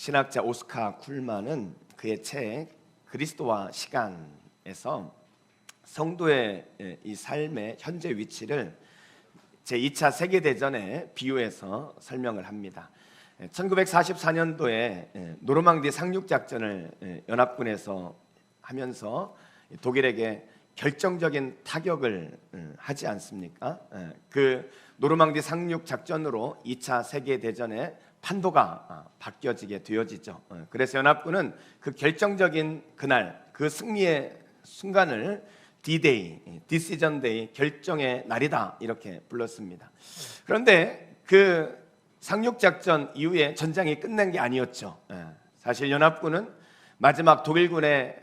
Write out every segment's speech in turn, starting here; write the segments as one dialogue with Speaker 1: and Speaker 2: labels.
Speaker 1: 신학자 오스카 쿨만은 그의 책 그리스도와 시간에서 성도의 이 삶의 현재 위치를 제2차 세계대전에 비유해서 설명을 합니다. 1944년도에 노르망디 상륙작전을 연합군에서 하면서 독일에게 결정적인 타격을 하지 않습니까? 그 노르망디 상륙작전으로 2차 세계대전의 판도가 바뀌어지게 되어지죠. 그래서 연합군은 그 결정적인 그날, 그 승리의 순간을 D-Day, Decision Day, 결정의 날이다 이렇게 불렀습니다. 그런데 그 상륙작전 이후에 전장이 끝난 게 아니었죠. 사실 연합군은 마지막 독일군의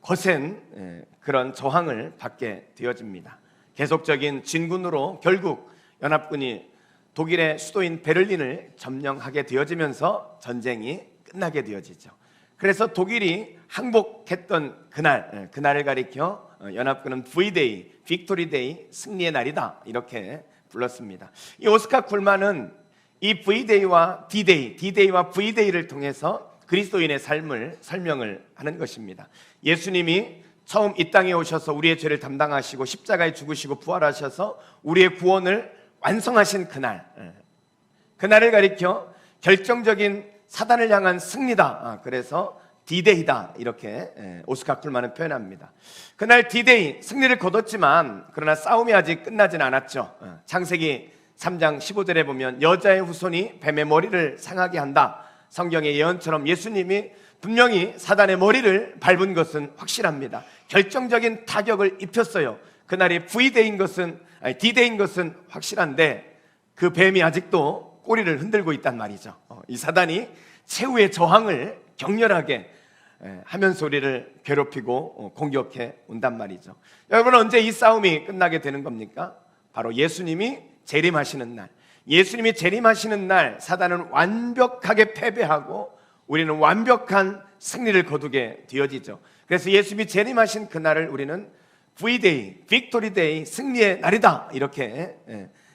Speaker 1: 거센 그런 저항을 받게 되어집니다. 계속적인 진군으로 결국 연합군이 독일의 수도인 베를린을 점령하게 되어지면서 전쟁이 끝나게 되어지죠. 그래서 독일이 항복했던 그날을 가리켜 연합군은 V-Day, Victory Day, 승리의 날이다 이렇게 불렀습니다. 이 오스카 쿨만은 이 V-Day와 D-Day, D-Day와 V-Day를 통해서 그리스도인의 삶을 설명을 하는 것입니다. 예수님이 처음 이 땅에 오셔서 우리의 죄를 담당하시고 십자가에 죽으시고 부활하셔서 우리의 구원을 완성하신 그날을 가리켜 결정적인 사단을 향한 승리다. 그래서 D-Day다 이렇게 오스카 쿨만은 표현합니다. 그날 D-Day 승리를 거뒀지만 그러나 싸움이 아직 끝나진 않았죠. 창세기 3장 15절에 보면 여자의 후손이 뱀의 머리를 상하게 한다. 성경의 예언처럼 예수님이 분명히 사단의 머리를 밟은 것은 확실합니다. 결정적인 타격을 입혔어요. 그날이 D-Day인 것은 확실한데 그 뱀이 아직도 꼬리를 흔들고 있단 말이죠. 이 사단이 최후의 저항을 격렬하게 하면서 우리를 괴롭히고 공격해 온단 말이죠. 여러분, 언제 이 싸움이 끝나게 되는 겁니까? 바로 예수님이 재림하시는 날. 예수님이 재림하시는 날 사단은 완벽하게 패배하고 우리는 완벽한 승리를 거두게 되어지죠. 그래서 예수님이 재림하신 그날을 우리는 V-Day, Victory Day, 승리의 날이다 이렇게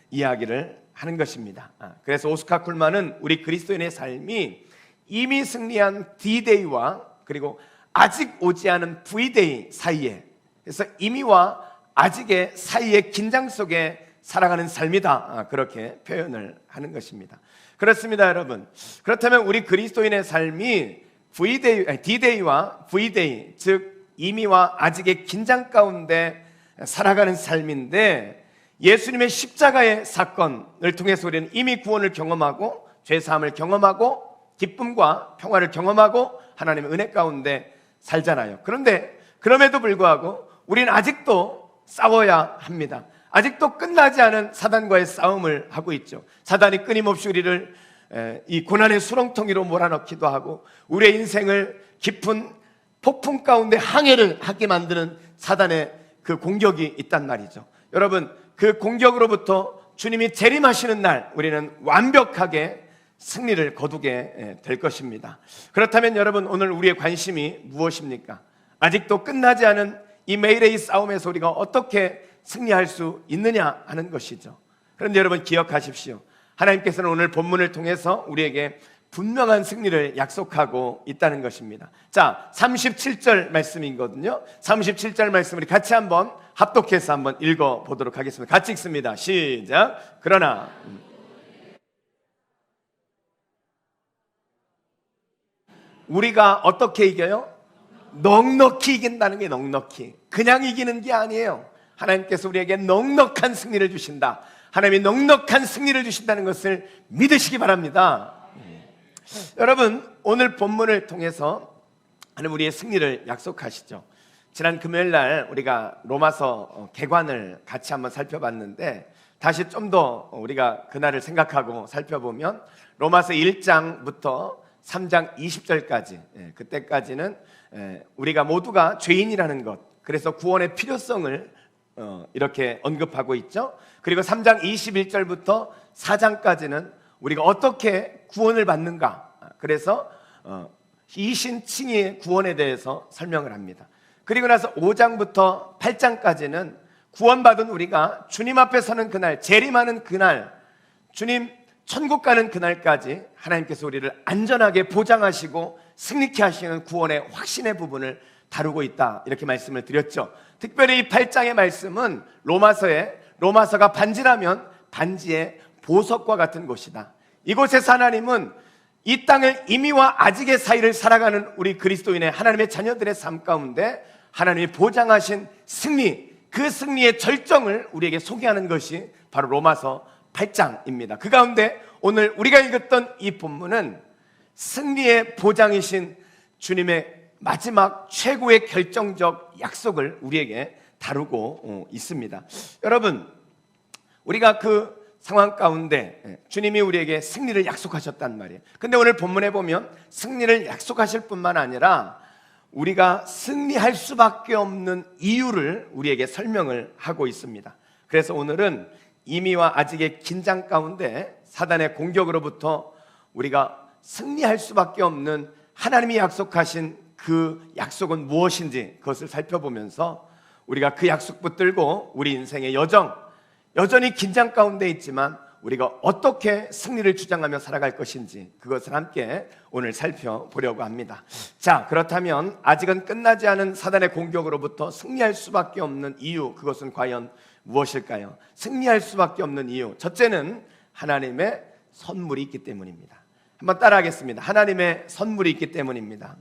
Speaker 1: 이야기를 하는 것입니다. 그래서 오스카 쿨만은 우리 그리스도인의 삶이 이미 승리한 D-Day와 그리고 아직 오지 않은 V-Day 사이에, 그래서 이미와 아직의 사이의 긴장 속에 살아가는 삶이다 그렇게 표현을 하는 것입니다. 그렇습니다, 여러분. 그렇다면 우리 그리스도인의 삶이 D-Day와 V-Day, 즉 이미와 아직의 긴장 가운데 살아가는 삶인데, 예수님의 십자가의 사건을 통해서 우리는 이미 구원을 경험하고 죄사함을 경험하고 기쁨과 평화를 경험하고 하나님의 은혜 가운데 살잖아요. 그런데 그럼에도 불구하고 우리는 아직도 싸워야 합니다. 아직도 끝나지 않은 사단과의 싸움을 하고 있죠. 사단이 끊임없이 우리를 이 고난의 수렁텅이로 몰아넣기도 하고 우리의 인생을 깊은 폭풍 가운데 항해를 하게 만드는 사단의 그 공격이 있단 말이죠. 여러분, 그 공격으로부터 주님이 재림하시는 날 우리는 완벽하게 승리를 거두게 될 것입니다. 그렇다면 여러분, 오늘 우리의 관심이 무엇입니까? 아직도 끝나지 않은 이 매일의 이 싸움에서 우리가 어떻게 승리할 수 있느냐 하는 것이죠. 그런데 여러분 기억하십시오. 하나님께서는 오늘 본문을 통해서 우리에게 분명한 승리를 약속하고 있다는 것입니다. 자, 37절 말씀이거든요. 37절 말씀 우리 같이 한번 합독해서 한번 읽어보도록 하겠습니다. 같이 읽습니다. 시작. 그러나 우리가 어떻게 이겨요? 넉넉히 이긴다는 게 넉넉히. 그냥 이기는 게 아니에요. 하나님께서 우리에게 넉넉한 승리를 주신다. 하나님이 넉넉한 승리를 주신다는 것을 믿으시기 바랍니다. 여러분, 오늘 본문을 통해서 하나님 우리의 승리를 약속하시죠. 지난 금요일 날 우리가 로마서 개관을 같이 한번 살펴봤는데 다시 좀 더 우리가 그날을 생각하고 살펴보면 로마서 1장부터 3장 20절까지 그때까지는 우리가 모두가 죄인이라는 것, 그래서 구원의 필요성을 이렇게 언급하고 있죠. 그리고 3장 21절부터 4장까지는 우리가 어떻게 구원을 받는가, 그래서 이신칭의 구원에 대해서 설명을 합니다. 그리고 나서 5장부터 8장까지는 구원받은 우리가 주님 앞에 서는 그날, 재림하는 그날, 주님 천국 가는 그날까지 하나님께서 우리를 안전하게 보장하시고 승리케 하시는 구원의 확신의 부분을 다루고 있다, 이렇게 말씀을 드렸죠. 특별히 이 8장의 말씀은 로마서가 반지라면 반지의 보석과 같은 곳이다. 이곳에서 하나님은 이 땅을 이미와 아직의 사이를 살아가는 우리 그리스도인의 하나님의 자녀들의 삶 가운데 하나님이 보장하신 승리, 그 승리의 절정을 우리에게 소개하는 것이 바로 로마서 8장입니다. 그 가운데 오늘 우리가 읽었던 이 본문은 승리의 보장이신 주님의 마지막 최고의 결정적 약속을 우리에게 다루고 있습니다. 여러분, 우리가 그 상황 가운데 주님이 우리에게 승리를 약속하셨단 말이에요. 근데 오늘 본문에 보면 승리를 약속하실 뿐만 아니라 우리가 승리할 수밖에 없는 이유를 우리에게 설명을 하고 있습니다. 그래서 오늘은 이미와 아직의 긴장 가운데 사단의 공격으로부터 우리가 승리할 수밖에 없는 하나님이 약속하신 그 약속은 무엇인지 그것을 살펴보면서 우리가 그 약속 붙들고 우리 인생의 여전히 긴장 가운데 있지만 우리가 어떻게 승리를 주장하며 살아갈 것인지 그것을 함께 오늘 살펴보려고 합니다. 자, 그렇다면 아직은 끝나지 않은 사단의 공격으로부터 승리할 수밖에 없는 이유, 그것은 과연 무엇일까요? 승리할 수밖에 없는 이유, 첫째는 하나님의 선물이 있기 때문입니다. 한번 따라하겠습니다. 하나님의 선물이 있기 때문입니다.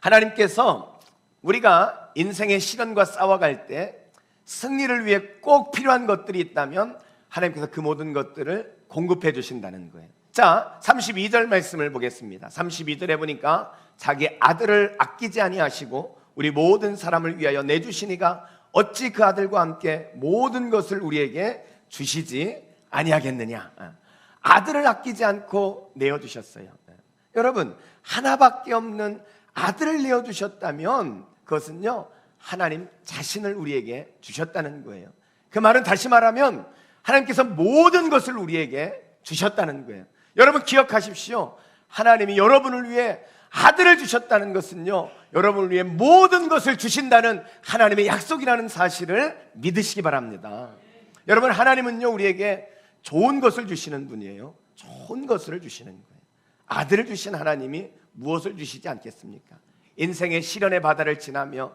Speaker 1: 하나님께서 우리가 인생의 시련과 싸워갈 때 승리를 위해 꼭 필요한 것들이 있다면 하나님께서 그 모든 것들을 공급해 주신다는 거예요. 자, 32절 말씀을 보겠습니다. 32절에 보니까 자기 아들을 아끼지 아니하시고 우리 모든 사람을 위하여 내주시니가 어찌 그 아들과 함께 모든 것을 우리에게 주시지 아니하겠느냐. 아들을 아끼지 않고 내어주셨어요. 여러분, 하나밖에 없는 아들을 내어주셨다면 그것은요, 하나님 자신을 우리에게 주셨다는 거예요. 그 말은 다시 말하면 하나님께서 모든 것을 우리에게 주셨다는 거예요. 여러분 기억하십시오. 하나님이 여러분을 위해 아들을 주셨다는 것은요, 여러분을 위해 모든 것을 주신다는 하나님의 약속이라는 사실을 믿으시기 바랍니다. 여러분, 하나님은요 우리에게 좋은 것을 주시는 분이에요. 좋은 것을 주시는 거예요. 아들을 주신 하나님이 무엇을 주시지 않겠습니까? 인생의 시련의 바다를 지나며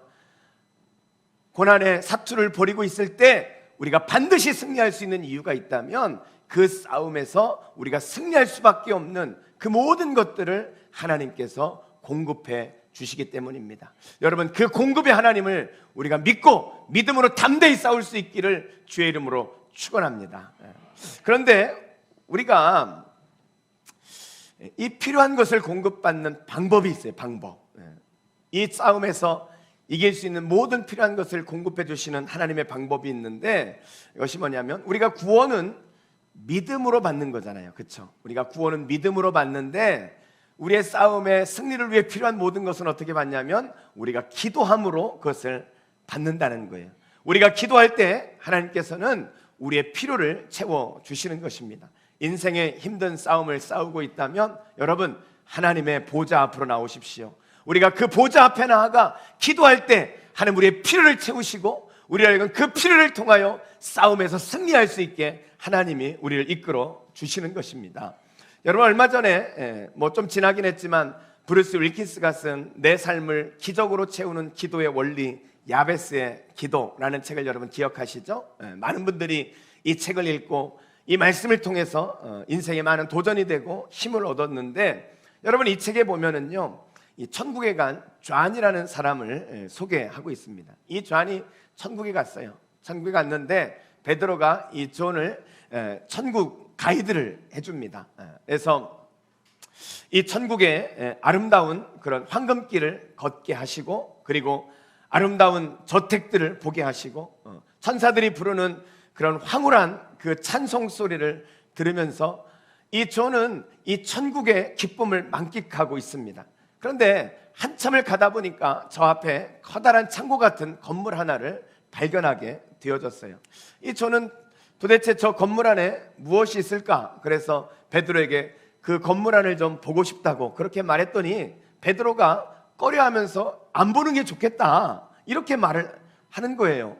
Speaker 1: 고난의 사투를 벌이고 있을 때 우리가 반드시 승리할 수 있는 이유가 있다면 그 싸움에서 우리가 승리할 수밖에 없는 그 모든 것들을 하나님께서 공급해 주시기 때문입니다. 여러분, 그 공급의 하나님을 우리가 믿고 믿음으로 담대히 싸울 수 있기를 주의 이름으로 축원합니다. 그런데 우리가 이 필요한 것을 공급받는 방법이 있어요. 방법. 이 싸움에서 이길 수 있는 모든 필요한 것을 공급해 주시는 하나님의 방법이 있는데, 이것이 뭐냐면 우리가 구원은 믿음으로 받는 거잖아요. 그렇죠? 우리가 구원은 믿음으로 받는데 우리의 싸움의 승리를 위해 필요한 모든 것은 어떻게 받냐면 우리가 기도함으로 그것을 받는다는 거예요. 우리가 기도할 때 하나님께서는 우리의 필요를 채워 주시는 것입니다. 인생의 힘든 싸움을 싸우고 있다면 여러분, 하나님의 보좌 앞으로 나오십시오. 우리가 그 보좌 앞에 나아가 기도할 때 하나님 우리의 필요를 채우시고 우리가 그 필요를 통하여 싸움에서 승리할 수 있게 하나님이 우리를 이끌어 주시는 것입니다. 여러분, 얼마 전에 뭐 좀 지나긴 했지만 브루스 윌킨스가 쓴 내 삶을 기적으로 채우는 기도의 원리, 야베스의 기도라는 책을 여러분 기억하시죠? 많은 분들이 이 책을 읽고 이 말씀을 통해서 인생에 많은 도전이 되고 힘을 얻었는데, 여러분 이 책에 보면은요, 이 천국에 간 존이라는 사람을 소개하고 있습니다. 이 존이 천국에 갔어요. 천국에 갔는데 베드로가 이 존을 천국 가이드를 해줍니다. 그래서 이 천국의 아름다운 그런 황금길을 걷게 하시고, 그리고 아름다운 저택들을 보게 하시고, 천사들이 부르는 그런 황홀한 그 찬송 소리를 들으면서 이 존은 이 천국의 기쁨을 만끽하고 있습니다. 그런데 한참을 가다 보니까 저 앞에 커다란 창고 같은 건물 하나를 발견하게 되어졌어요. 이 존은 도대체 저 건물 안에 무엇이 있을까? 그래서 베드로에게 그 건물 안을 좀 보고 싶다고 그렇게 말했더니 베드로가 꺼려하면서 안 보는 게 좋겠다, 이렇게 말을 하는 거예요.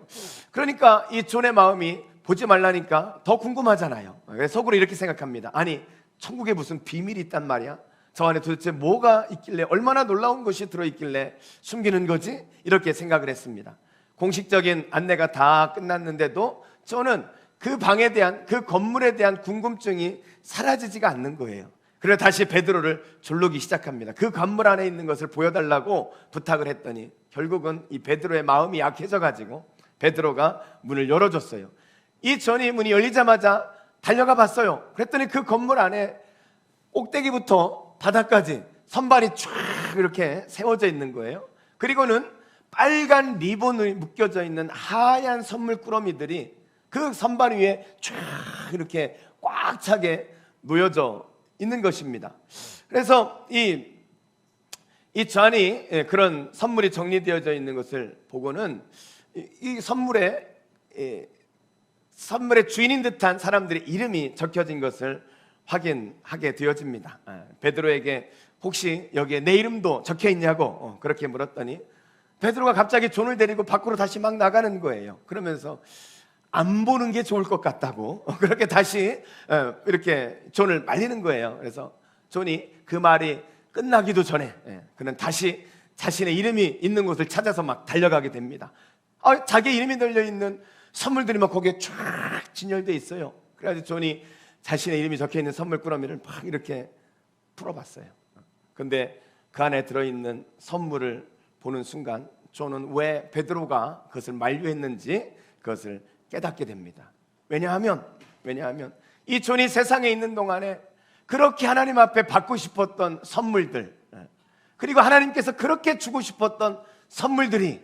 Speaker 1: 그러니까 이 존의 마음이 보지 말라니까 더 궁금하잖아요. 속으로 이렇게 생각합니다. 아니, 천국에 무슨 비밀이 있단 말이야? 저 안에 도대체 뭐가 있길래, 얼마나 놀라운 것이 들어있길래 숨기는 거지? 이렇게 생각을 했습니다. 공식적인 안내가 다 끝났는데도 저는 그 방에 대한, 그 건물에 대한 궁금증이 사라지지가 않는 거예요. 그래서 다시 베드로를 졸르기 시작합니다. 그 건물 안에 있는 것을 보여달라고 부탁을 했더니 결국은 이 베드로의 마음이 약해져가지고 베드로가 문을 열어줬어요. 이 전이 문이 열리자마자 달려가 봤어요. 그랬더니 그 건물 안에 꼭대기부터 바닥까지 선반이 쫙 이렇게 세워져 있는 거예요. 그리고는 빨간 리본이 묶여져 있는 하얀 선물 꾸러미들이 그 선반 위에 쫙 이렇게 꽉 차게 놓여져 있는 것입니다. 그래서 이 잔이, 그런 선물이 정리되어져 있는 것을 보고는 이 선물의 주인인 듯한 사람들의 이름이 적혀진 것을 확인하게 되어집니다. 베드로에게 혹시 여기에 내 이름도 적혀 있냐고 그렇게 물었더니 베드로가 갑자기 존을 데리고 밖으로 다시 막 나가는 거예요. 그러면서 안 보는 게 좋을 것 같다고 그렇게 다시 이렇게 존을 말리는 거예요. 그래서 존이 그 말이 끝나기도 전에 그는 다시 자신의 이름이 있는 곳을 찾아서 막 달려가게 됩니다. 자기 이름이 들려있는 선물들이 막 거기에 쫙 진열되어 있어요. 그래가지고 존이 자신의 이름이 적혀있는 선물 꾸러미를 막 이렇게 풀어봤어요. 근데 그 안에 들어있는 선물을 보는 순간 존은 왜 베드로가 그것을 만류했는지 그것을 깨닫게 됩니다. 왜냐하면 이 존이 세상에 있는 동안에 그렇게 하나님 앞에 받고 싶었던 선물들, 그리고 하나님께서 그렇게 주고 싶었던 선물들이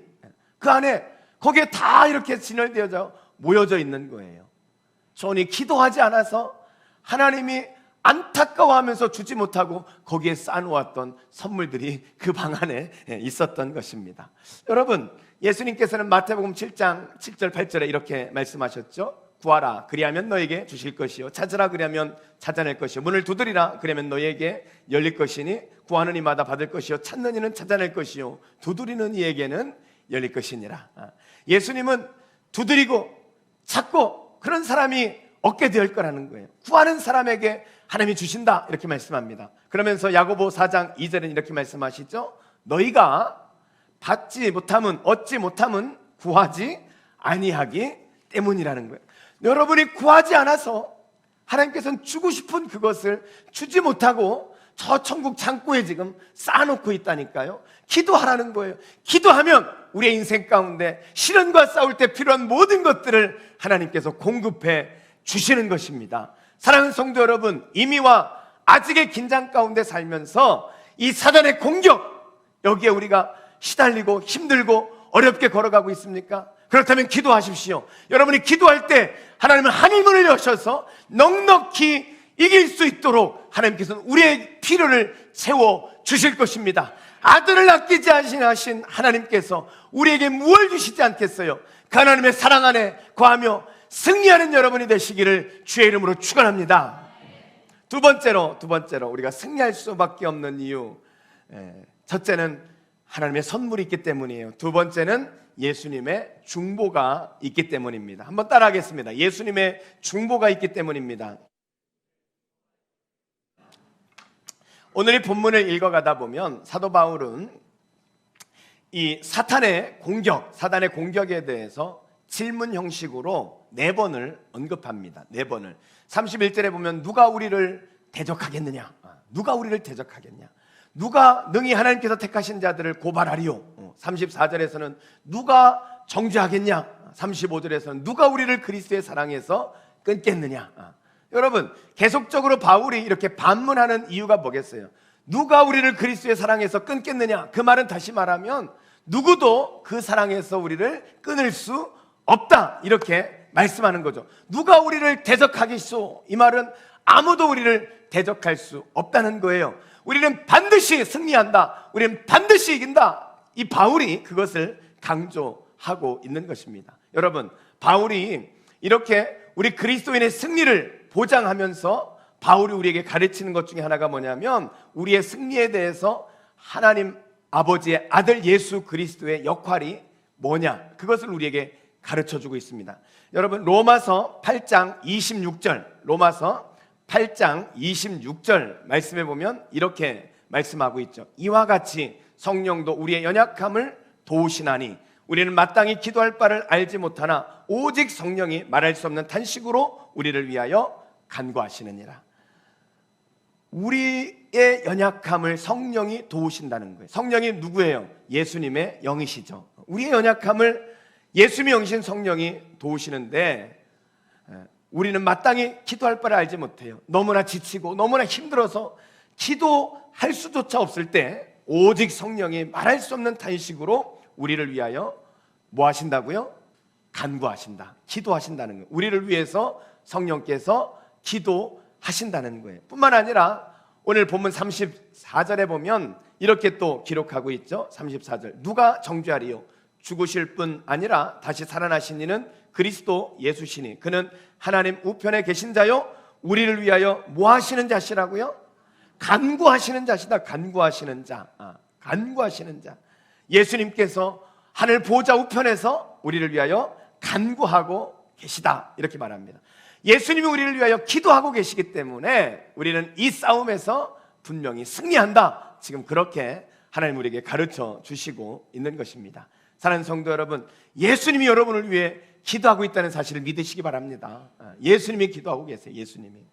Speaker 1: 그 안에 거기에 다 이렇게 진열되어져 모여져 있는 거예요. 존이 기도하지 않아서 하나님이 안타까워하면서 주지 못하고 거기에 쌓아놓았던 선물들이 그 방 안에 있었던 것입니다. 여러분, 예수님께서는 마태복음 7장 7절 8절에 이렇게 말씀하셨죠. 구하라 그리하면 너에게 주실 것이요, 찾으라 그리하면 찾아낼 것이요, 문을 두드리라 그러면 너에게 열릴 것이니 구하는 이마다 받을 것이요, 찾는 이는 찾아낼 것이요, 두드리는 이에게는 열릴 것이니라. 예수님은 두드리고 찾고 그런 사람이 얻게 될 거라는 거예요. 구하는 사람에게 하나님이 주신다 이렇게 말씀합니다. 그러면서 야고보 4장 2절은 이렇게 말씀하시죠. 너희가 받지 못함은, 얻지 못함은 구하지 아니하기 때문이라는 거예요. 여러분이 구하지 않아서 하나님께서는 주고 싶은 그것을 주지 못하고 저 천국 창고에 지금 쌓아놓고 있다니까요. 기도하라는 거예요. 기도하면 우리의 인생 가운데 시련과 싸울 때 필요한 모든 것들을 하나님께서 공급해 주시는 것입니다. 사랑하는 성도 여러분, 이미와 아직의 긴장 가운데 살면서 이 사단의 공격, 여기에 우리가 시달리고 힘들고 어렵게 걸어가고 있습니까? 그렇다면 기도하십시오. 여러분이 기도할 때 하나님은 하늘문을 여셔서 넉넉히 이길 수 있도록 하나님께서는 우리의 필요를 채워 주실 것입니다. 아들을 아끼지 않으신 하나님께서 우리에게 무엇을 주시지 않겠어요? 그 하나님의 사랑 안에 거하며 승리하는 여러분이 되시기를 주의 이름으로 축원합니다. 두 번째로 우리가 승리할 수밖에 없는 이유, 첫째는 하나님의 선물이 있기 때문이에요. 두 번째는 예수님의 중보가 있기 때문입니다. 한번 따라하겠습니다. 예수님의 중보가 있기 때문입니다. 오늘 이 본문을 읽어가다 보면 사도 바울은 이 사단의 공격에 대해서 질문 형식으로 4번을 언급합니다. 4번을. 31절에 보면 누가 우리를 대적하겠느냐? 누가 우리를 대적하겠냐? 누가 능히 하나님께서 택하신 자들을 고발하리요? 34절에서는 누가 정죄하겠냐? 35절에서는 누가 우리를 그리스도의 사랑에서 끊겠느냐? 여러분, 계속적으로 바울이 이렇게 반문하는 이유가 뭐겠어요? 누가 우리를 그리스도의 사랑에서 끊겠느냐? 그 말은 다시 말하면 누구도 그 사랑에서 우리를 끊을 수 없다, 이렇게 말씀하는 거죠. 누가 우리를 대적하겠소? 이 말은 아무도 우리를 대적할 수 없다는 거예요. 우리는 반드시 승리한다, 우리는 반드시 이긴다. 이 바울이 그것을 강조하고 있는 것입니다. 여러분, 바울이 이렇게 우리 그리스도인의 승리를 보장하면서 바울이 우리에게 가르치는 것 중에 하나가 뭐냐면, 우리의 승리에 대해서 하나님 아버지의 아들 예수 그리스도의 역할이 뭐냐, 그것을 우리에게 가르쳐주고 있습니다. 여러분, 로마서 8장 26절, 로마서 8장 26절 말씀해 보면 이렇게 말씀하고 있죠. 이와 같이 성령도 우리의 연약함을 도우시나니 우리는 마땅히 기도할 바를 알지 못하나 오직 성령이 말할 수 없는 탄식으로 우리를 위하여 간구하시느니라. 우리의 연약함을 성령이 도우신다는 거예요. 성령이 누구예요? 예수님의 영이시죠. 우리의 연약함을 예수님의 영이신 성령이 도우시는데 우리는 마땅히 기도할 바를 알지 못해요. 너무나 지치고 너무나 힘들어서 기도할 수조차 없을 때 오직 성령이 말할 수 없는 탄식으로 우리를 위하여 뭐 하신다고요? 간구하신다, 기도하신다는 거예요. 우리를 위해서 성령께서 기도하신다는 거예요. 뿐만 아니라 오늘 본문 34절에 보면 이렇게 또 기록하고 있죠. 34절, 누가 정죄하리요? 죽으실 뿐 아니라 다시 살아나신 이는 그리스도 예수시니 그는 하나님 우편에 계신 자요 우리를 위하여 뭐 하시는 자시라고요? 간구하시는 자시다. 간구하시는 자, 간구하시는 자. 예수님께서 하늘 보좌 우편에서 우리를 위하여 간구하고 계시다, 이렇게 말합니다. 예수님이 우리를 위하여 기도하고 계시기 때문에 우리는 이 싸움에서 분명히 승리한다, 지금 그렇게 하나님 우리에게 가르쳐 주시고 있는 것입니다. 사랑하는 성도 여러분, 예수님이 여러분을 위해 기도하고 있다는 사실을 믿으시기 바랍니다. 예수님이 기도하고 계세요. 예수님이.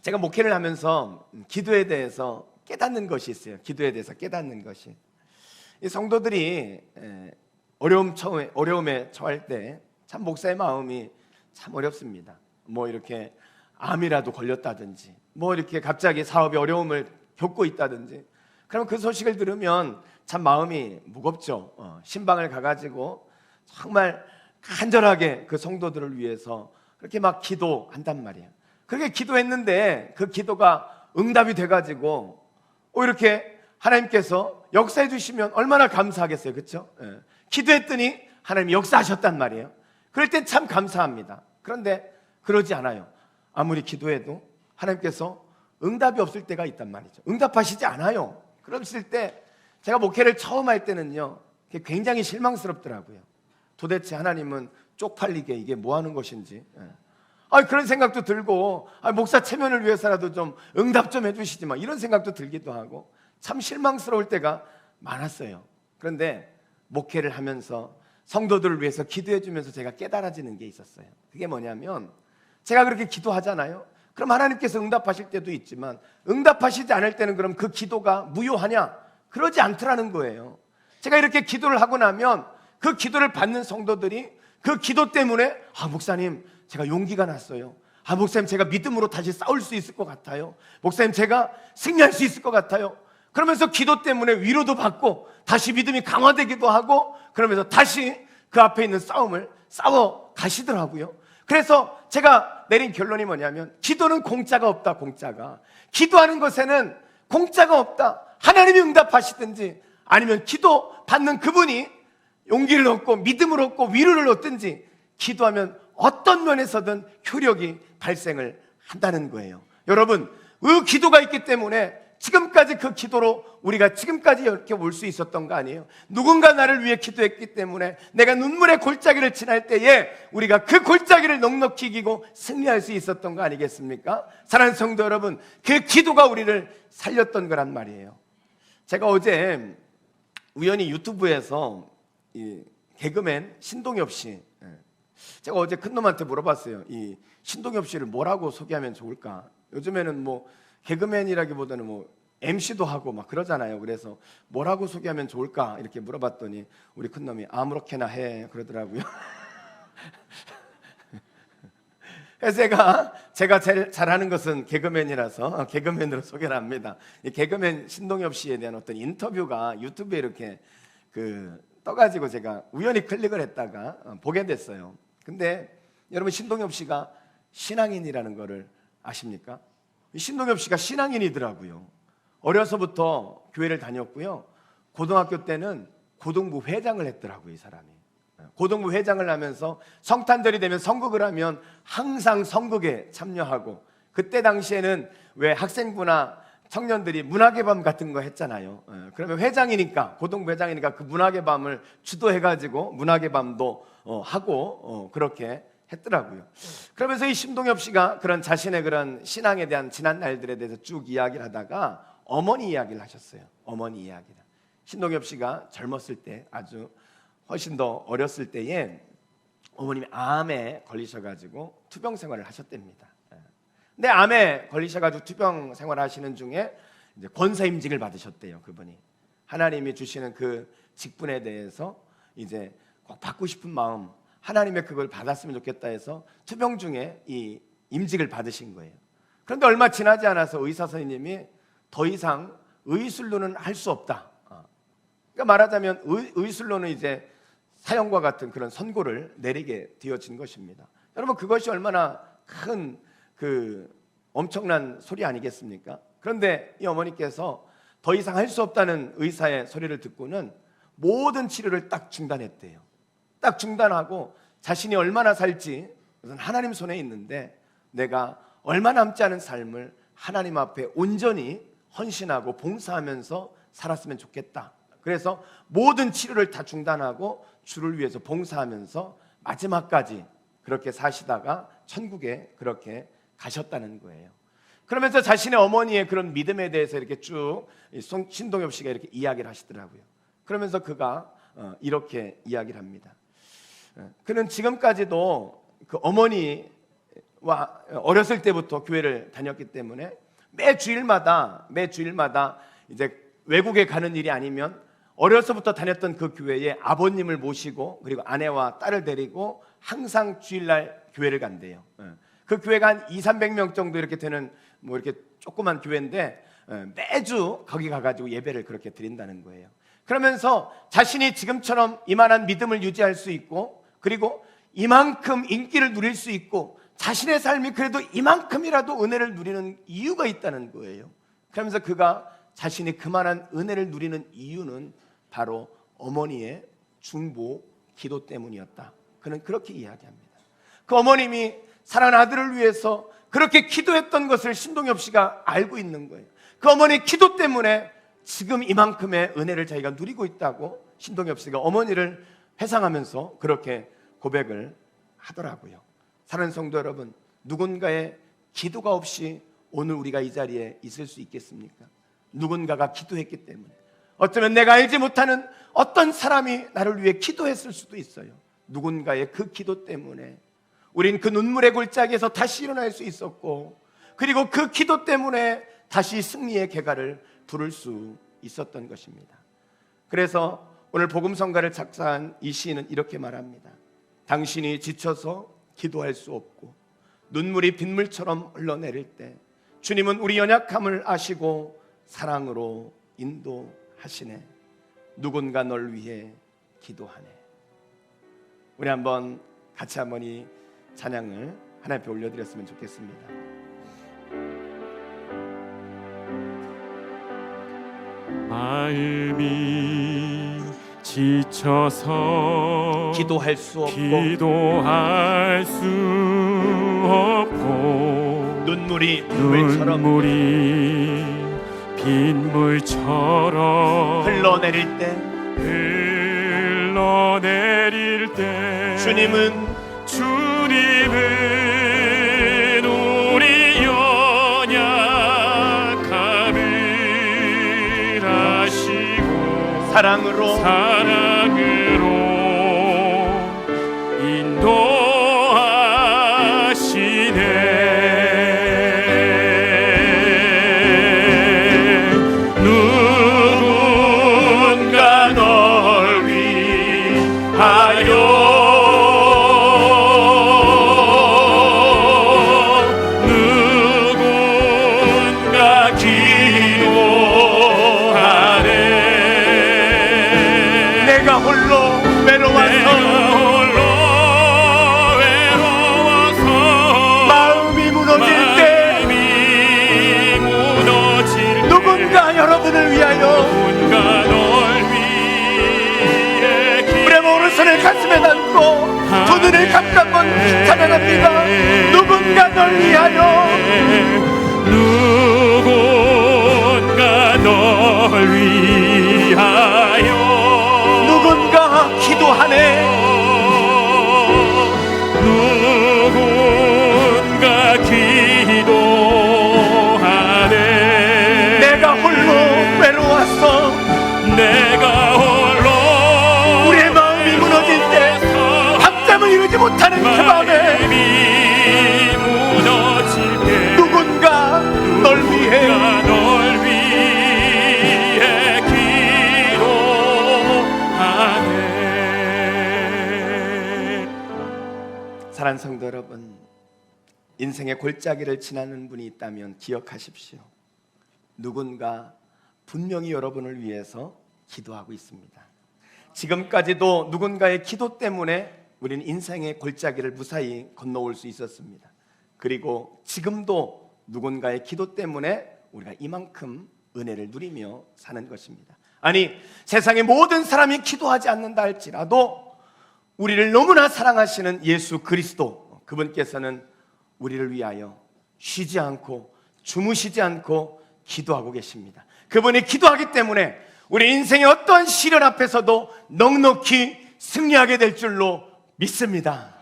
Speaker 1: 제가 목회를 하면서 기도에 대해서 깨닫는 것이 있어요. 기도에 대해서 깨닫는 것이, 이 성도들이 어려움에 처할 때 참 목사의 마음이 참 어렵습니다. 뭐 이렇게 암이라도 걸렸다든지, 뭐 이렇게 갑자기 사업에 어려움을 겪고 있다든지, 그러면 그 소식을 들으면 참 마음이 무겁죠. 신방을 가가지고 정말 간절하게 그 성도들을 위해서 그렇게 막 기도한단 말이에요. 그렇게 기도했는데 그 기도가 응답이 돼가지고 이렇게 하나님께서 역사해 주시면 얼마나 감사하겠어요, 그렇죠? 기도했더니 하나님이 역사하셨단 말이에요. 그럴 땐 참 감사합니다. 그런데 그러지 않아요. 아무리 기도해도 하나님께서 응답이 없을 때가 있단 말이죠. 응답하시지 않아요. 그랬을 때 제가 목회를 처음 할 때는요, 굉장히 실망스럽더라고요. 도대체 하나님은 쪽팔리게 이게 뭐 하는 것인지, 그런 생각도 들고, 목사 체면을 위해서라도 좀 응답 좀 해주시지 마, 이런 생각도 들기도 하고 참 실망스러울 때가 많았어요. 그런데 목회를 하면서 성도들을 위해서 기도해 주면서 제가 깨달아지는 게 있었어요. 그게 뭐냐면, 제가 그렇게 기도하잖아요. 그럼 하나님께서 응답하실 때도 있지만 응답하시지 않을 때는 그럼 그 기도가 무효하냐? 그러지 않더라는 거예요. 제가 이렇게 기도를 하고 나면 그 기도를 받는 성도들이 그 기도 때문에 목사님 제가 용기가 났어요. 목사님 제가 믿음으로 다시 싸울 수 있을 것 같아요. 목사님 제가 승리할 수 있을 것 같아요. 그러면서 기도 때문에 위로도 받고 다시 믿음이 강화되기도 하고, 그러면서 다시 그 앞에 있는 싸움을 싸워 가시더라고요. 그래서 제가 내린 결론이 뭐냐면, 기도는 공짜가 없다. 공짜가, 기도하는 것에는 공짜가 없다. 하나님이 응답하시든지 아니면 기도 받는 그분이 용기를 얻고 믿음을 얻고 위로를 얻든지, 기도하면 어떤 면에서든 효력이 발생을 한다는 거예요. 여러분, 그 기도가 있기 때문에 지금까지 그 기도로 우리가 지금까지 이렇게 올 수 있었던 거 아니에요? 누군가 나를 위해 기도했기 때문에 내가 눈물의 골짜기를 지날 때에 우리가 그 골짜기를 넉넉히 이기고 승리할 수 있었던 거 아니겠습니까? 사랑하는 성도 여러분, 그 기도가 우리를 살렸던 거란 말이에요. 제가 어제 우연히 유튜브에서 이 개그맨 신동엽 씨, 제가 어제 큰 놈한테 물어봤어요. 이 신동엽 씨를 뭐라고 소개하면 좋을까? 요즘에는 뭐 개그맨이라기보다는 뭐 MC도 하고 막 그러잖아요. 그래서 뭐라고 소개하면 좋을까 이렇게 물어봤더니 우리 큰놈이 아무렇게나 해 그러더라고요. 그래서 제가 제일 잘하는 것은 개그맨이라서 개그맨으로 소개를 합니다. 이 개그맨 신동엽 씨에 대한 어떤 인터뷰가 유튜브에 이렇게 떠가지고 제가 우연히 클릭을 했다가 보게 됐어요. 근데 여러분, 신동엽 씨가 신앙인이라는 거를 아십니까? 신동엽 씨가 신앙인이더라고요. 어려서부터 교회를 다녔고요. 고등학교 때는 고등부 회장을 했더라고요, 이 사람이. 고등부 회장을 하면서 성탄절이 되면 성극을 하면 항상 성극에 참여하고, 그때 당시에는 왜 학생부나 청년들이 문학의 밤 같은 거 했잖아요. 그러면 회장이니까, 고등부 회장이니까 그 문학의 밤을 주도해가지고 문학의 밤도 하고 그렇게 했더라고요. 그러면서 이 신동엽 씨가 그런 자신의 그런 신앙에 대한 지난 날들에 대해서 쭉 이야기를 하다가 어머니 이야기를 하셨어요. 어머니 이야기를. 신동엽 씨가 젊었을 때, 아주 훨씬 더 어렸을 때에 어머님이 암에 걸리셔가지고 투병 생활을 하셨답니다. 근데 암에 걸리셔가지고 투병 생활을 하시는 중에 이제 권사임직을 받으셨대요. 그분이 하나님이 주시는 그 직분에 대해서 이제 꼭 받고 싶은 마음, 하나님의 그걸 받았으면 좋겠다 해서 투병 중에 이 임직을 받으신 거예요. 그런데 얼마 지나지 않아서 의사 선생님이 더 이상 의술로는 할 수 없다. 그러니까 말하자면 의술로는 이제 사형과 같은 그런 선고를 내리게 되어진 것입니다. 여러분, 그것이 얼마나 큰 그 엄청난 소리 아니겠습니까? 그런데 이 어머니께서 더 이상 할 수 없다는 의사의 소리를 듣고는 모든 치료를 딱 중단했대요. 딱 중단하고 자신이 얼마나 살지 그것은 하나님 손에 있는데 내가 얼마 남지 않은 삶을 하나님 앞에 온전히 헌신하고 봉사하면서 살았으면 좋겠다. 그래서 모든 치료를 다 중단하고 주를 위해서 봉사하면서 마지막까지 그렇게 사시다가 천국에 그렇게 가셨다는 거예요. 그러면서 자신의 어머니의 그런 믿음에 대해서 이렇게 쭉 신동엽 씨가 이렇게 이야기를 하시더라고요. 그러면서 그가 이렇게 이야기를 합니다. 그는 지금까지도 그 어머니와 어렸을 때부터 교회를 다녔기 때문에 매 주일마다 이제 외국에 가는 일이 아니면 어려서부터 다녔던 그 교회에 아버님을 모시고 그리고 아내와 딸을 데리고 항상 주일날 교회를 간대요. 그 교회가 한 200~300명 정도 이렇게 되는 뭐 이렇게 조그만 교회인데 매주 거기 가가지고 예배를 그렇게 드린다는 거예요. 그러면서 자신이 지금처럼 이만한 믿음을 유지할 수 있고 그리고 이만큼 인기를 누릴 수 있고 자신의 삶이 그래도 이만큼이라도 은혜를 누리는 이유가 있다는 거예요. 그러면서 그가 자신이 그만한 은혜를 누리는 이유는 바로 어머니의 중보 기도 때문이었다. 그는 그렇게 이야기합니다. 그 어머님이 사랑하는 아들을 위해서 그렇게 기도했던 것을 신동엽 씨가 알고 있는 거예요. 그 어머니의 기도 때문에 지금 이만큼의 은혜를 자기가 누리고 있다고 신동엽 씨가 어머니를 회상하면서 그렇게 고백을 하더라고요. 사랑하는 성도 여러분, 누군가의 기도가 없이 오늘 우리가 이 자리에 있을 수 있겠습니까? 누군가가 기도했기 때문에, 어쩌면 내가 알지 못하는 어떤 사람이 나를 위해 기도했을 수도 있어요. 누군가의 그 기도 때문에 우린 그 눈물의 골짜기에서 다시 일어날 수 있었고, 그리고 그 기도 때문에 다시 승리의 개가를 부를 수 있었던 것입니다. 그래서 오늘 복음성가를 작사한 이 시인은 이렇게 말합니다. 당신이 지쳐서 기도할 수 없고 눈물이 빗물처럼 흘러내릴 때 주님은 우리 연약함을 아시고 사랑으로 인도하시네. 누군가 널 위해 기도하네. 우리 한번 같이 한번 이 찬양을 하나님 앞에 올려드렸으면 좋겠습니다.
Speaker 2: 마음이 지쳐서
Speaker 1: 기도할 수 없고 눈물이 빗물처럼 흘러내릴 때 주님은
Speaker 2: 우리 연약함을 아시고
Speaker 1: 사랑으로
Speaker 2: 인도하시네. 누군가 널 위하여
Speaker 1: 여러분을 위하여 우리 오른손을 가슴에 담고 두 눈을 감고 한번 찬양합니다. 누군가 널 위하여
Speaker 2: 널 위하여
Speaker 1: 누군가 기도하네.
Speaker 2: 누군가 기도하네.
Speaker 1: 내가 홀로 외로웠어.
Speaker 2: 내가 홀로
Speaker 1: 우리의 마음이 무너질 때 밤잠을 이루지 못하는 그 밤에
Speaker 2: 무너질 때
Speaker 1: 누군가 널 위해
Speaker 2: 널 위해 기도하네.
Speaker 1: 사랑하는 성도 여러분, 인생의 골짜기를 지나는 분이 있다면 기억하십시오. 누군가 분명히 여러분을 위해서 기도하고 있습니다. 지금까지도 누군가의 기도 때문에 우리는 인생의 골짜기를 무사히 건너올 수 있었습니다. 그리고 지금도 누군가의 기도 때문에 우리가 이만큼 은혜를 누리며 사는 것입니다. 아니, 세상의 모든 사람이 기도하지 않는다 할지라도 우리를 너무나 사랑하시는 예수 그리스도, 그분께서는 우리를 위하여 쉬지 않고 주무시지 않고 기도하고 계십니다. 그분이 기도하기 때문에 우리 인생의 어떠한 시련 앞에서도 넉넉히 승리하게 될 줄로 믿습니다.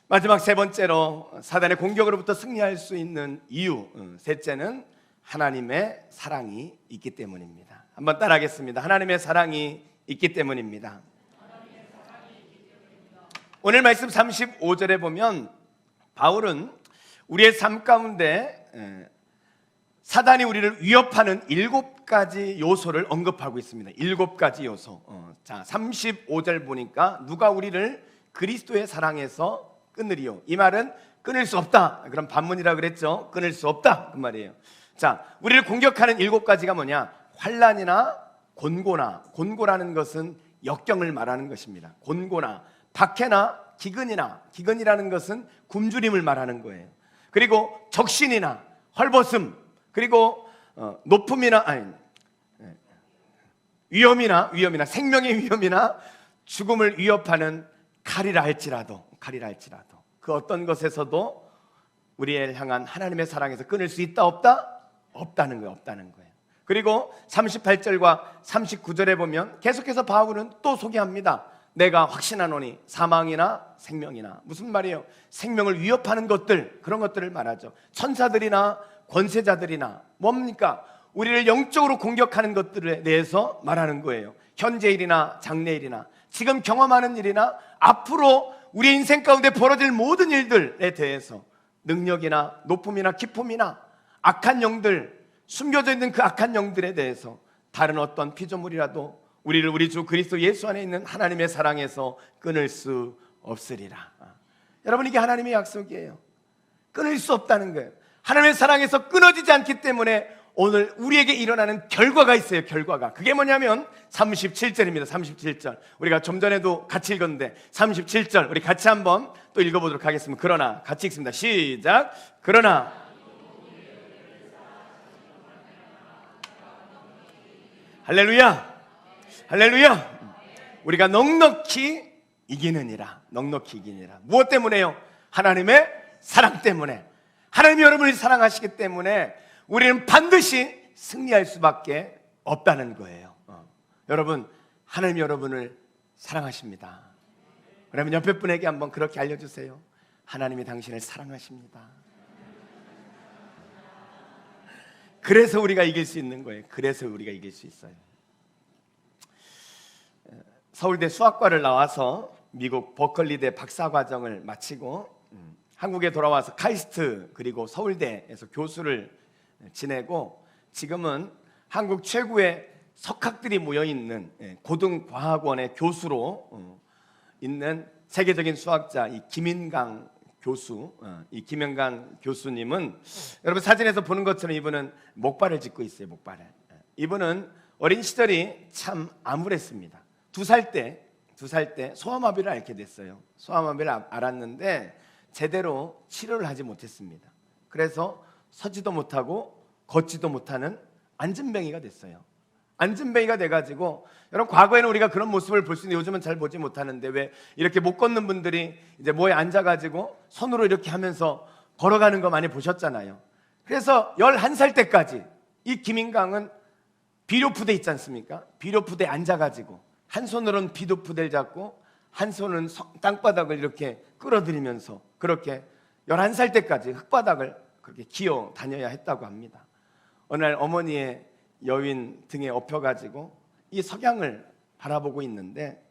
Speaker 1: 마지막 세 번째로 사단의 공격으로부터 승리할 수 있는 이유, 셋째는 하나님의 사랑이 있기 때문입니다. 한번 따라하겠습니다. 하나님의 사랑이 있기 때문입니다. 오늘 말씀 35절에 보면 바울은 우리의 삶 가운데 사단이 우리를 위협하는 7가지 요소를 언급하고 있습니다. 7가지 요소. 자, 35절 보니까 누가 우리를 그리스도의 사랑에서 끊으리요. 이 말은 끊을 수 없다. 그럼 반문이라 그랬죠. 끊을 수 없다. 그 말이에요. 자, 우리를 공격하는 7가지가 뭐냐? 환난이나 곤고나, 곤고라는 것은 역경을 말하는 것입니다. 곤고나, 박해나 기근이나, 기근이라는 것은 굶주림을 말하는 거예요. 그리고 적신이나 헐벗음, 그리고 높음이나 위험이나 생명의 위험이나 죽음을 위협하는 칼이라 할지라도 그 어떤 것에서도 우리를 향한 하나님의 사랑에서 끊을 수 있다 없다? 없다는 거예요. 그리고 38절과 39절에 보면 계속해서 바울은 또 소개합니다. 내가 확신하노니 사망이나 생명이나, 무슨 말이에요? 생명을 위협하는 것들, 그런 것들을 말하죠. 천사들이나 권세자들이나 뭡니까? 우리를 영적으로 공격하는 것들에 대해서 말하는 거예요. 현재일이나 장래일이나 지금 경험하는 일이나 앞으로 우리 인생 가운데 벌어질 모든 일들에 대해서 능력이나 높음이나 기쁨이나 악한 영들, 숨겨져 있는 그 악한 영들에 대해서 다른 어떤 피조물이라도 우리를 우리 주 그리스도 예수 안에 있는 하나님의 사랑에서 끊을 수 없으리라. 여러분, 이게 하나님의 약속이에요. 끊을 수 없다는 거예요. 하나님의 사랑에서 끊어지지 않기 때문에 오늘 우리에게 일어나는 결과가 있어요. 결과가. 그게 뭐냐면 37절입니다. 37절. 우리가 좀 전에도 같이 읽었는데 37절 우리 같이 한번 또 읽어보도록 하겠습니다. 그러나, 같이 읽습니다. 시작. 그러나 할렐루야, 할렐루야. 우리가 넉넉히 이기느니라. 넉넉히 이기느니라. 무엇 때문에요? 하나님의 사랑 때문에. 하나님이 여러분을 사랑하시기 때문에 우리는 반드시 승리할 수밖에 없다는 거예요. 여러분, 하나님이 여러분을 사랑하십니다. 그러면 옆에 분에게 한번 그렇게 알려주세요. 하나님이 당신을 사랑하십니다. 그래서 우리가 이길 수 있는 거예요. 그래서 우리가 이길 수 있어요. 서울대 수학과를 나와서 미국 버클리대 박사과정을 마치고 한국에 돌아와서 카이스트 그리고 서울대에서 교수를 지내고 지금은 한국 최고의 석학들이 모여있는 고등과학원의 교수로 있는 세계적인 수학자 이 김인강 교수, 이 김인강 교수님은 여러분 사진에서 보는 것처럼 이분은 목발을 짚고 있어요. 목발을. 이분은 어린 시절이 참 암울했습니다. 2살 때 소아마비를 앓게 됐어요. 소아마비를 알았는데 제대로 치료를 하지 못했습니다. 그래서 서지도 못하고 걷지도 못하는 안진뱅이가 됐어요. 안진뱅이가 돼가지고, 여러분 과거에는 우리가 그런 모습을 볼 수 있는데 요즘은 잘 보지 못하는데, 왜 이렇게 못 걷는 분들이 이제 뭐에 앉아가지고 손으로 이렇게 하면서 걸어가는 거 많이 보셨잖아요. 그래서 11살 때까지 이 김인강은 비료푸대 있지 않습니까? 비료푸대에 앉아가지고 한 손으로는 비료푸대를 잡고 한 손은 땅바닥을 이렇게 끌어들이면서 그렇게 11살 때까지 흙바닥을 그렇게 기어 다녀야 했다고 합니다. 어느 날 어머니의 여윈 등에 엎혀가지고 이 석양을 바라보고 있는데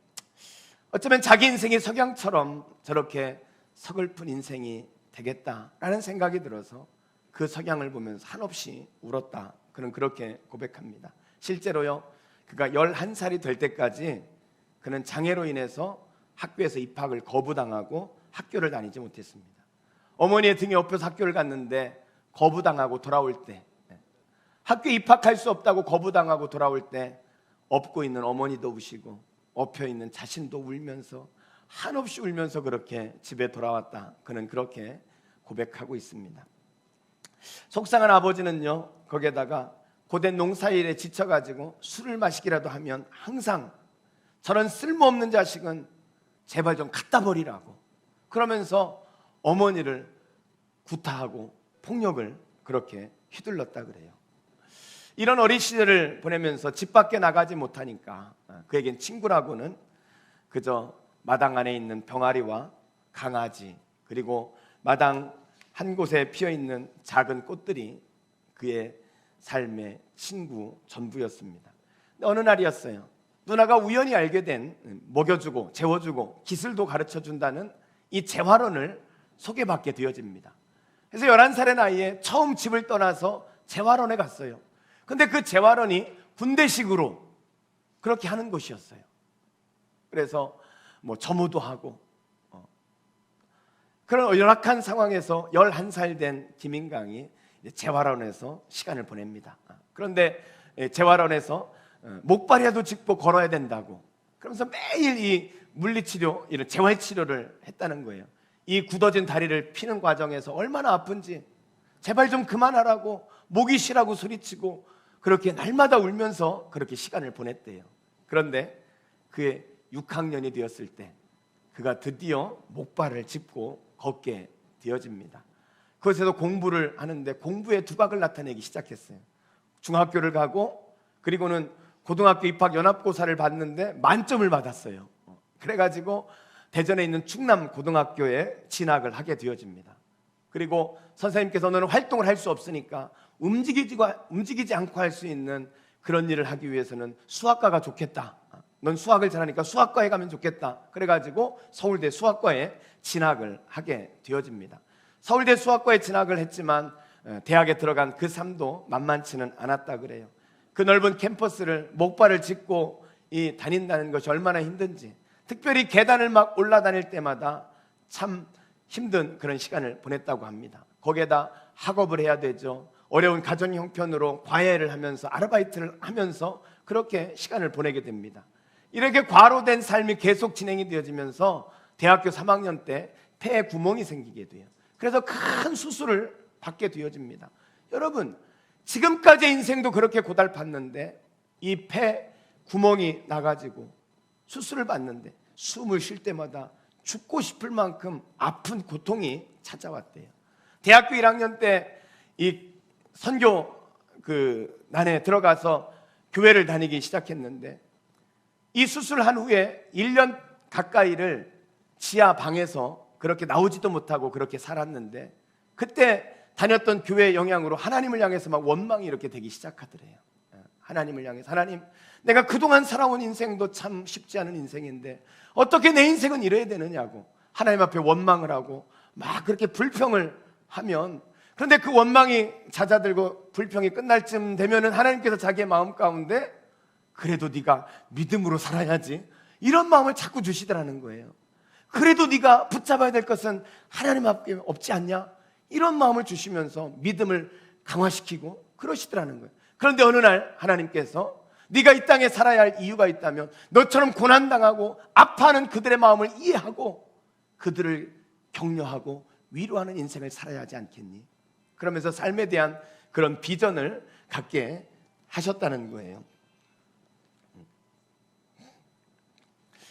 Speaker 1: 어쩌면 자기 인생이 석양처럼 저렇게 서글픈 인생이 되겠다라는 생각이 들어서 그 석양을 보면서 한없이 울었다. 그는 그렇게 고백합니다. 실제로요, 그가 11살이 될 때까지 그는 장애로 인해서 학교에서 입학을 거부당하고 학교를 다니지 못했습니다. 어머니의 등에 업혀서 학교를 갔는데 거부당하고 돌아올 때, 학교에 입학할 수 없다고 거부당하고 돌아올 때 업고 있는 어머니도 우시고 엎혀 있는 자신도 울면서 한없이 울면서 그렇게 집에 돌아왔다. 그는 그렇게 고백하고 있습니다. 속상한 아버지는요, 거기에다가 고된 농사일에 지쳐가지고 술을 마시기라도 하면 항상 저런 쓸모없는 자식은 제발 좀 갖다 버리라고 그러면서 어머니를 구타하고 폭력을 그렇게 휘둘렀다 그래요. 이런 어린 시절을 보내면서 집 밖에 나가지 못하니까 그에겐 친구라고는 그저 마당 안에 있는 병아리와 강아지, 그리고 마당 한 곳에 피어있는 작은 꽃들이 그의 삶의 친구 전부였습니다. 어느 날이었어요. 누나가 우연히 알게 된 먹여주고 재워주고 기술도 가르쳐준다는 이 재활원을 소개받게 되어집니다. 그래서 11살의 나이에 처음 집을 떠나서 재활원에 갔어요. 근데 그 재활원이 군대식으로 그렇게 하는 곳이었어요. 그래서 뭐 점호도 하고 그런 열악한 상황에서 11살 된 김인강이 재활원에서 시간을 보냅니다. 그런데 재활원에서 목발이라도 짚고 걸어야 된다고 그러면서 매일 이 물리치료, 이런 재활치료를 했다는 거예요. 이 굳어진 다리를 피는 과정에서 얼마나 아픈지 제발 좀 그만하라고 목이 쉬라고 소리치고 그렇게 날마다 울면서 그렇게 시간을 보냈대요. 그런데 그의 6학년이 되었을 때 그가 드디어 목발을 짚고 걷게 되어집니다. 그것에서 공부를 하는데 공부에 두각을 나타내기 시작했어요. 중학교를 가고 그리고는 고등학교 입학 연합고사를 봤는데 만점을 받았어요. 그래가지고 대전에 있는 충남 고등학교에 진학을 하게 되어집니다. 그리고 선생님께서 너는 활동을 할 수 없으니까 움직이지 않고 할 수 있는 그런 일을 하기 위해서는 수학과가 좋겠다. 넌 수학을 잘하니까 수학과에 가면 좋겠다. 그래가지고 서울대 수학과에 진학을 하게 되어집니다. 서울대 수학과에 진학을 했지만 대학에 들어간 그 삶도 만만치는 않았다 그래요. 그 넓은 캠퍼스를 목발을 짚고 다닌다는 것이 얼마나 힘든지, 특별히 계단을 막 올라다닐 때마다 참 힘든 그런 시간을 보냈다고 합니다. 거기에다 학업을 해야 되죠. 어려운 가정 형편으로 과외를 하면서 아르바이트를 하면서 그렇게 시간을 보내게 됩니다. 이렇게 과로된 삶이 계속 진행이 되어지면서 대학교 3학년 때 폐에 구멍이 생기게 돼요. 그래서 큰 수술을 받게 되어집니다. 여러분, 지금까지의 인생도 그렇게 고달팠는데 이 폐 구멍이 나가지고 수술을 받는데 숨을 쉴 때마다 죽고 싶을 만큼 아픈 고통이 찾아왔대요. 대학교 1학년 때 이 선교 난에 들어가서 교회를 다니기 시작했는데 이 수술한 후에 1년 가까이를 지하 방에서 그렇게 나오지도 못하고 그렇게 살았는데 그때 다녔던 교회의 영향으로 하나님을 향해서 막 원망이 이렇게 되기 시작하더래요. 하나님을 향해서, 하나님, 내가 그동안 살아온 인생도 참 쉽지 않은 인생인데 어떻게 내 인생은 이래야 되느냐고 하나님 앞에 원망을 하고 막 그렇게 불평을 하면, 그런데 그 원망이 잦아들고 불평이 끝날 쯤 되면은 하나님께서 자기의 마음 가운데 그래도 네가 믿음으로 살아야지, 이런 마음을 자꾸 주시더라는 거예요. 그래도 네가 붙잡아야 될 것은 하나님 앞에 없지 않냐, 이런 마음을 주시면서 믿음을 강화시키고 그러시더라는 거예요. 그런데 어느 날 하나님께서 네가 이 땅에 살아야 할 이유가 있다면 너처럼 고난당하고 아파하는 그들의 마음을 이해하고 그들을 격려하고 위로하는 인생을 살아야 하지 않겠니? 그러면서 삶에 대한 그런 비전을 갖게 하셨다는 거예요.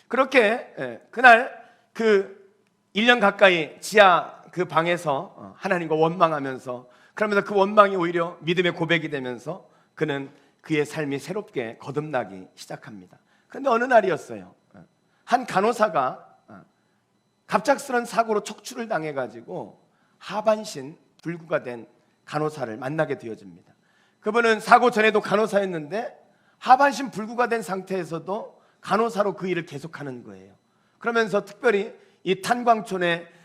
Speaker 1: 그렇게 그날 그 1년 가까이 지하 그 방에서 하나님과 원망하면서 그러면서 그 원망이 오히려 믿음의 고백이 되면서 그는 그의 삶이 새롭게 거듭나기 시작합니다. 그런데 어느 날이었어요. 한 간호사가 갑작스런 사고로 척추를 당해가지고 하반신 불구가 된 간호사를 만나게 되어집니다. 그분은 사고 전에도 간호사였는데 하반신 불구가 된 상태에서도 간호사로 그 일을 계속하는 거예요. 그러면서 특별히 이 탄광촌의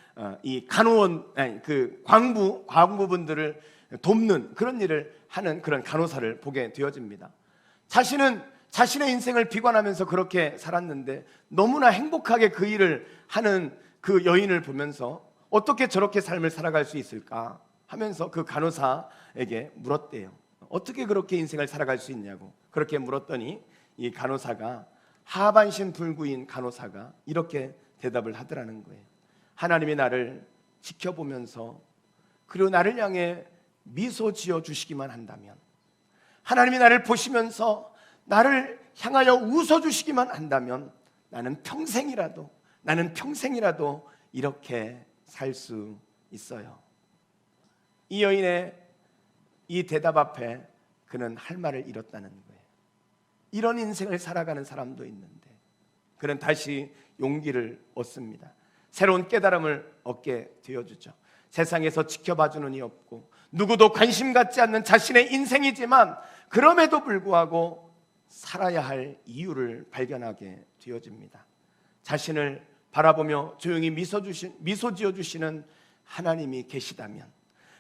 Speaker 1: 이 간호원, 그 광부분들을 돕는 그런 일을 하는 그런 간호사를 보게 되어집니다. 자신은 자신의 인생을 비관하면서 그렇게 살았는데 너무나 행복하게 그 일을 하는 그 여인을 보면서 어떻게 저렇게 삶을 살아갈 수 있을까 하면서 그 간호사에게 물었대요. 어떻게 그렇게 인생을 살아갈 수 있냐고. 그렇게 물었더니 이 간호사가, 하반신 불구인 간호사가 이렇게 대답을 하더라는 거예요. 하나님이 나를 지켜보면서 그리고 나를 향해 미소 지어 주시기만 한다면, 하나님이 나를 보시면서 나를 향하여 웃어 주시기만 한다면 나는 평생이라도 이렇게 살 수 있어요. 이 여인의 이 대답 앞에 그는 할 말을 잃었다는 거예요. 이런 인생을 살아가는 사람도 있는데 그는 다시 용기를 얻습니다. 새로운 깨달음을 얻게 되어주죠. 세상에서 지켜봐주는 이 없고 누구도 관심 갖지 않는 자신의 인생이지만 그럼에도 불구하고 살아야 할 이유를 발견하게 되어집니다. 자신을 바라보며 조용히 미소 지어주시는 하나님이 계시다면,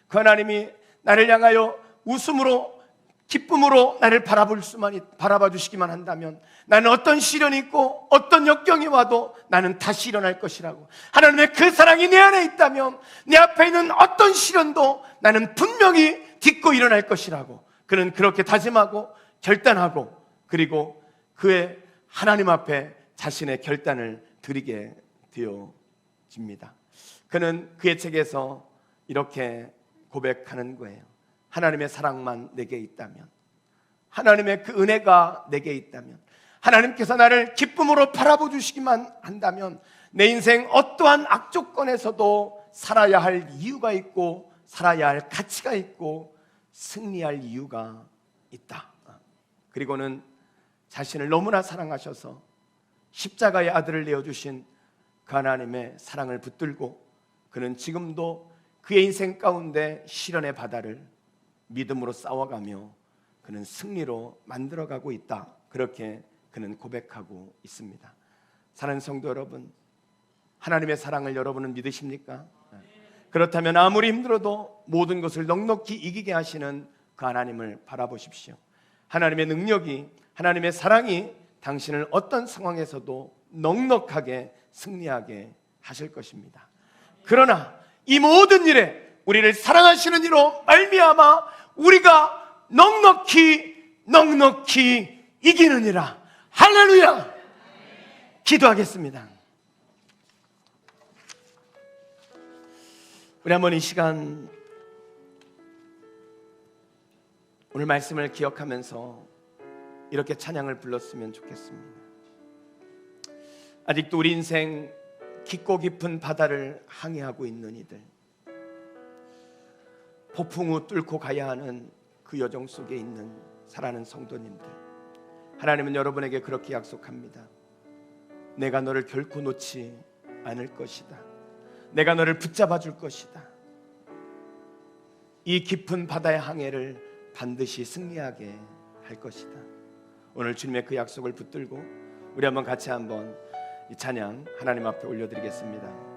Speaker 1: 그 하나님이 나를 향하여 웃음으로 기쁨으로 나를 바라봐 주시기만 한다면 나는 어떤 시련이 있고 어떤 역경이 와도 나는 다시 일어날 것이라고, 하나님의 그 사랑이 내 안에 있다면 내 앞에 있는 어떤 시련도 나는 분명히 딛고 일어날 것이라고 그는 그렇게 다짐하고 결단하고, 그리고 그의 하나님 앞에 자신의 결단을 드리게 되어집니다. 그는 그의 책에서 이렇게 고백하는 거예요. 하나님의 사랑만 내게 있다면, 하나님의 그 은혜가 내게 있다면, 하나님께서 나를 기쁨으로 바라봐 주시기만 한다면 내 인생 어떠한 악조건에서도 살아야 할 이유가 있고 살아야 할 가치가 있고 승리할 이유가 있다. 그리고는 자신을 너무나 사랑하셔서 십자가의 아들을 내어주신 그 하나님의 사랑을 붙들고 그는 지금도 그의 인생 가운데 시련의 바다를 믿음으로 싸워가며 그는 승리로 만들어가고 있다. 그렇게 그는 고백하고 있습니다. 사랑하는 성도 여러분, 하나님의 사랑을 여러분은 믿으십니까? 그렇다면 아무리 힘들어도 모든 것을 넉넉히 이기게 하시는 그 하나님을 바라보십시오. 하나님의 능력이, 하나님의 사랑이 당신을 어떤 상황에서도 넉넉하게 승리하게 하실 것입니다. 그러나 이 모든 일에 우리를 사랑하시는 이로 말미암아 우리가 넉넉히 이기느니라. 할렐루야. 기도하겠습니다. 우리 한번 이 시간 오늘 말씀을 기억하면서 이렇게 찬양을 불렀으면 좋겠습니다. 아직도 우리 인생 깊고 깊은 바다를 항해하고 있는 이들, 폭풍우 뚫고 가야 하는 그 여정 속에 있는 사랑하는 성도님들, 하나님은 여러분에게 그렇게 약속합니다. 내가 너를 결코 놓지 않을 것이다. 내가 너를 붙잡아 줄 것이다. 이 깊은 바다의 항해를 반드시 승리하게 할 것이다. 오늘 주님의 그 약속을 붙들고 우리 한번 같이 한번 이 찬양 하나님 앞에 올려드리겠습니다.